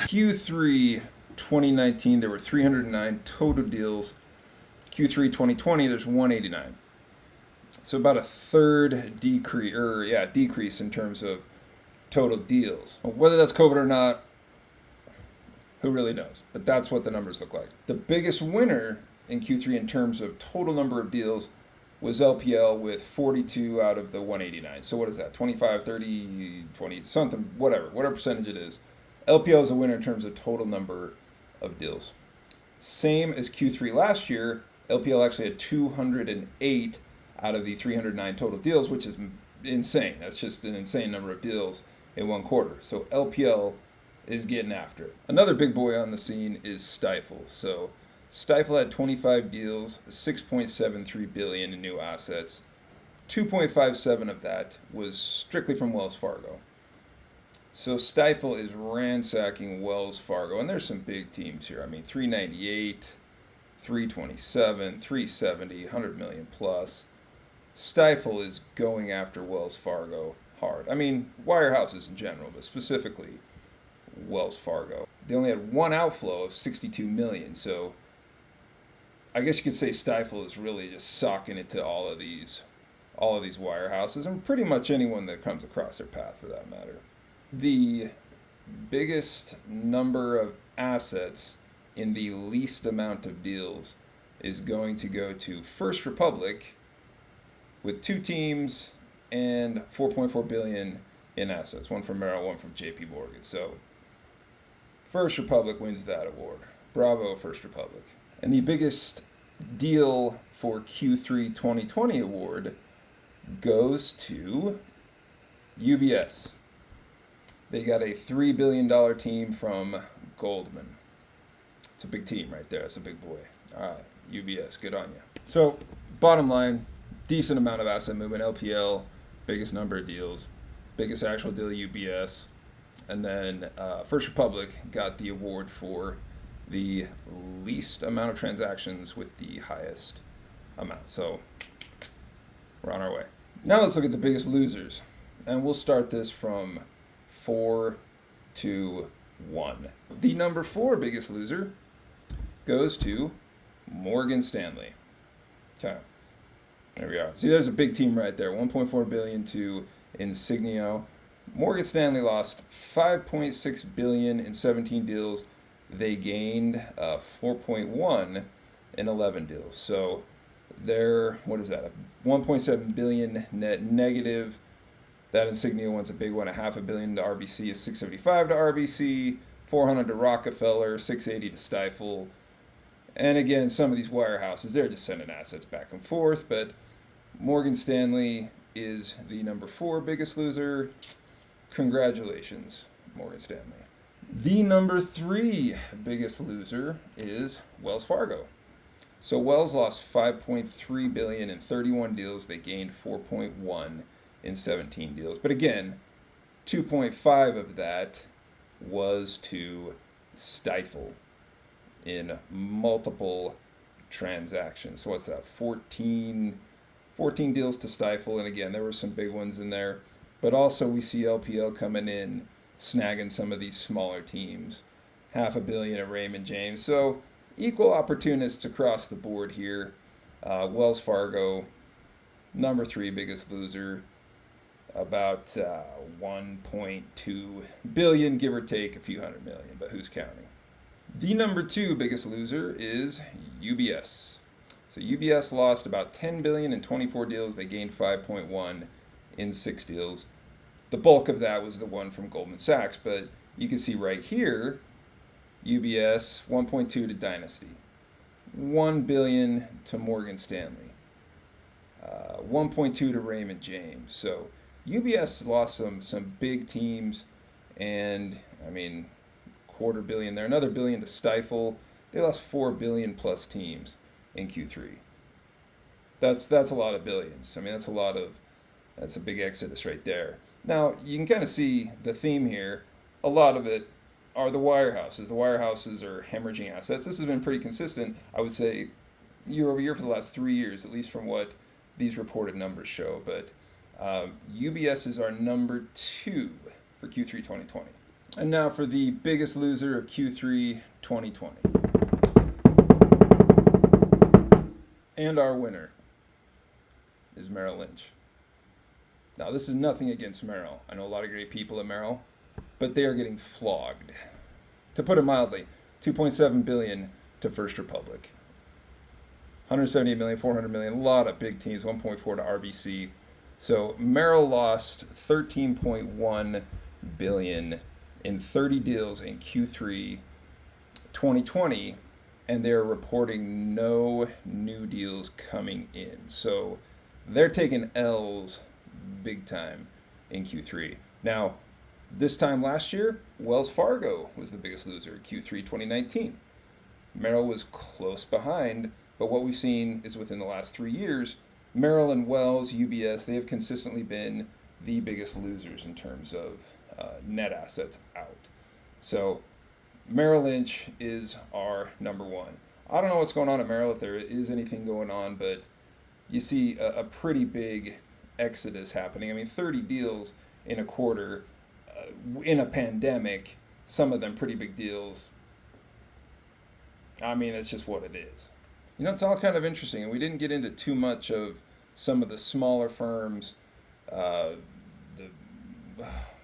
Q3 2019, there were 309 total deals. Q3 2020, there's 189. So about a third decrease in terms of total deals. Whether that's COVID or not, who really knows? But that's what the numbers look like. The biggest winner in Q3 in terms of total number of deals was LPL with 42 out of the 189. So what is that? 25, 30, 20, something, whatever percentage it is. LPL is a winner in terms of total number of deals. Same as Q3 last year, LPL actually had 208 out of the 309 total deals, which is insane. That's just an insane number of deals in one quarter. So LPL is getting after it. Another big boy on the scene is Stifel. So Stifel had 25 deals, 6.73 billion in new assets. 2.57 of that was strictly from Wells Fargo. So Stifel is ransacking Wells Fargo, and there's some big teams here. I mean, 398, 327, 370, 100 million plus. Stifel is going after Wells Fargo hard. I mean, wirehouses in general, but specifically Wells Fargo. They only had one outflow of 62 million, so I guess you could say Stifel is really just socking it to all of these wirehouses, and pretty much anyone that comes across their path for that matter. The biggest number of assets in the least amount of deals is going to go to First Republic with two teams and 4.4 billion in assets, one from Merrill, one from JP Morgan. So First Republic wins that award. Bravo, First Republic. And the biggest deal for Q3 2020 award goes to UBS. They got a $3 billion team from Goldman. It's a big team right there. That's a big boy. All right, UBS, good on you. So, bottom line, decent amount of asset movement. LPL, biggest number of deals. Biggest actual deal, UBS. And then First Republic got the award for the least amount of transactions with the highest amount. So, we're on our way. Now let's look at the biggest losers. And we'll start this from 4 to 1. The number 4 biggest loser goes to Morgan Stanley. Okay, there we are. See, there's a big team right there. 1.4 billion to Insignio. Morgan Stanley lost 5.6 billion in 17 deals. They gained 4.1 in 11 deals. So they're, what is that? A 1.7 billion net negative. That Insignia one's a big one. $500 million to RBC is 675 to RBC, 400 to Rockefeller, 680 to Stifel. And again, some of these wirehouses, they're just sending assets back and forth. But Morgan Stanley is the number 4 biggest loser. Congratulations, Morgan Stanley. The number 3 biggest loser is Wells Fargo. So Wells lost 5.3 billion in 31 deals. They gained 4.1 in 17 deals. But again, 2.5 of that was to Stifel in multiple transactions. So what's that? 14 deals to Stifel. And again, there were some big ones in there. But also we see LPL coming in, snagging some of these smaller teams. $500 million at Raymond James. So equal opportunists across the board here. Wells Fargo, number 3 biggest loser. About 1.2 billion, give or take a few hundred million, but who's counting? The number 2 biggest loser is UBS. So UBS lost about 10 billion in 24 deals. They gained 5.1 in 6 deals. The bulk of that was the one from Goldman Sachs, but you can see right here, UBS 1.2 to Dynasty, 1 billion to Morgan Stanley, 1.2 to Raymond James. So UBS lost some big teams, and I mean, $250 million there, another billion to Stifel. They lost 4 billion plus teams in Q3. That's a lot of billions. I mean, that's a big exodus right there. Now you can kind of see the theme here. A lot of it are the wirehouses. The wirehouses are hemorrhaging assets. This has been pretty consistent, I would say, year over year for the last 3 years, at least from what these reported numbers show. But UBS is our number 2 for Q3 2020. And now for the biggest loser of Q3 2020. And our winner is Merrill Lynch. Now, this is nothing against Merrill. I know a lot of great people at Merrill, but they are getting flogged. To put it mildly, $2.7 billion to First Republic. $178 million, $400 million, a lot of big teams, 1.4 to RBC. So Merrill lost $13.1 billion in 30 deals in Q3 2020, and they're reporting no new deals coming in. So they're taking L's big time in Q3. Now, this time last year, Wells Fargo was the biggest loser in Q3 2019. Merrill was close behind, but what we've seen is within the last 3 years, Merrill and Wells, UBS, they have consistently been the biggest losers in terms of net assets out. So Merrill Lynch is our number one. I don't know what's going on at Merrill, if there is anything going on, but you see a pretty big exodus happening. I mean, 30 deals in a quarter in a pandemic, some of them pretty big deals. I mean, it's just what it is. You know, it's all kind of interesting, and we didn't get into too much of some of the smaller firms,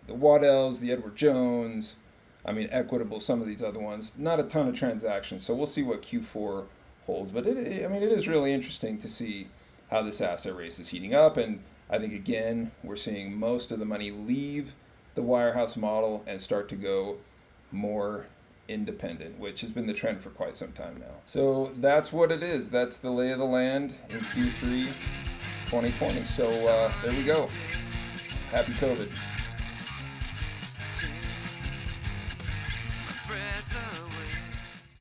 the Waddells, the Edward Jones, I mean, Equitable, some of these other ones. Not a ton of transactions, so we'll see what Q4 holds. But it is really interesting to see how this asset race is heating up, and I think, again, we're seeing most of the money leave the wirehouse model and start to go more independent, which has been the trend for quite some time now. So that's what it is. That's the lay of the land in Q3 2020. So there we go. Happy COVID.